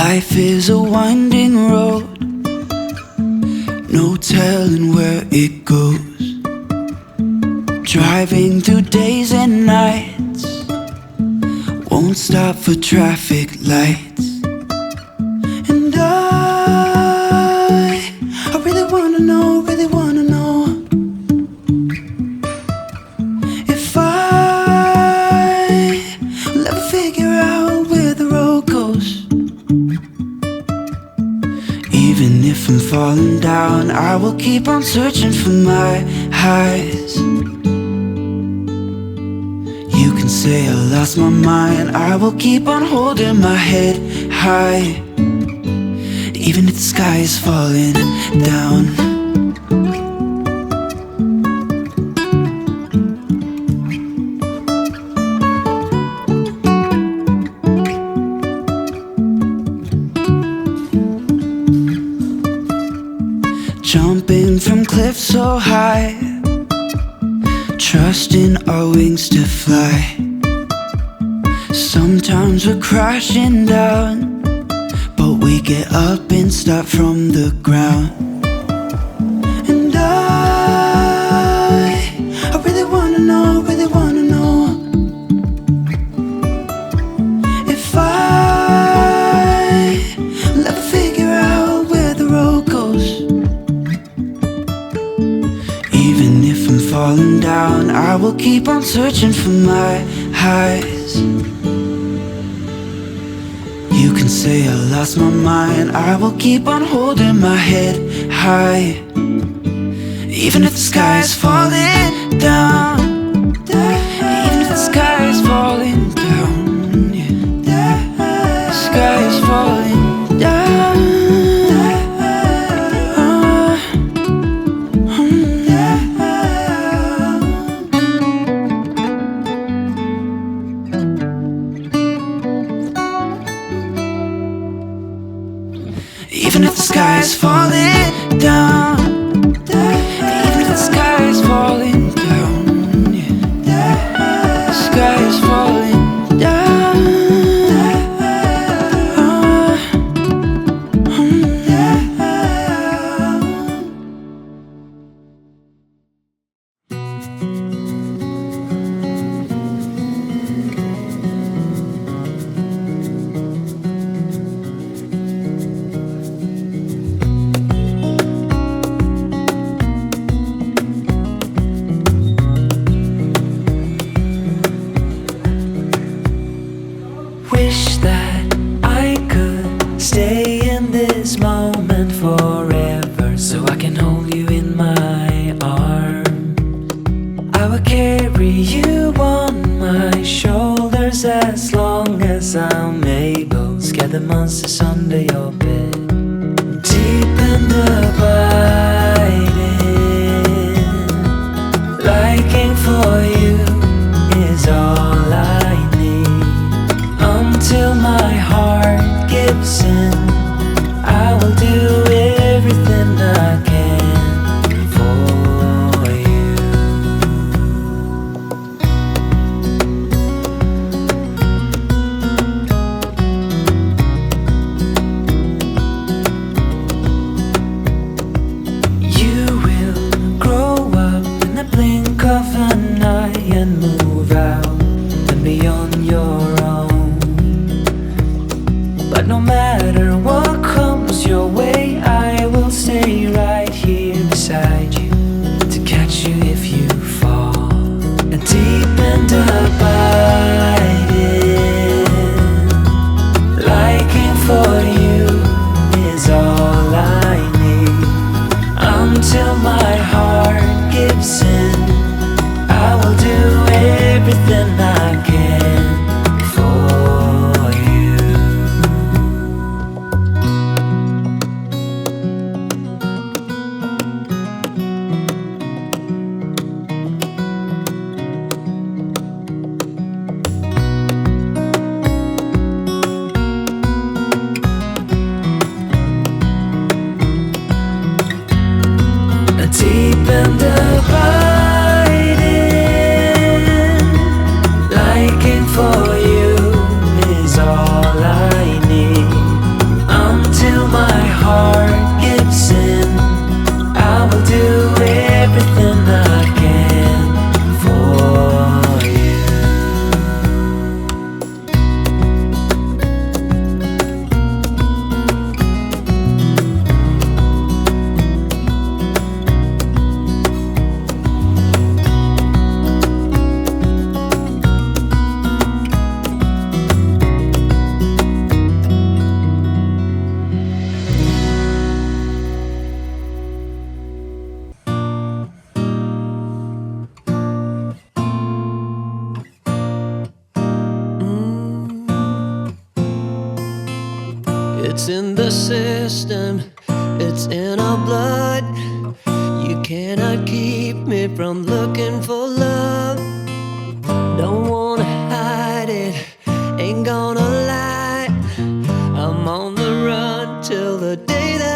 Life is a winding road, no telling where it goes. Driving through days and nights, won't stop for traffic lights. And I really wanna know, if I will ever figure out where the road goes. Even if I'm falling down, I will keep on searching for my highs. You can say I lost my mind, I will keep on holding my head high, even if the sky is falling down. Jumping from cliffs so high, trusting our wings to fly. Sometimes we're crashing down, but we get up and start from the ground. And I really wanna know, if I will ever figure out where the road goes. Even if I'm falling down, I will keep on searching for my highs. You can say I lost my mind, I will keep on holding my head high, even if the sky is falling down. Even if the sky is falling down, yeah. The sky is falling down. Even if the sky is falling down, even if the sky is falling down, yeah. The sky is falling down. Wish that I could stay in this moment forever, so I can hold you in my arms. I will carry you on my shoulders as long as I'm able. Scare the monsters under your bed, deep and abiding. Liking for you is all I need. Until my heart gives in, I will do everything I can for you. It's in the system, it's in our blood. You cannot keep me from looking for love. Don't wanna hide it, ain't gonna lie. I'm on the run till the day that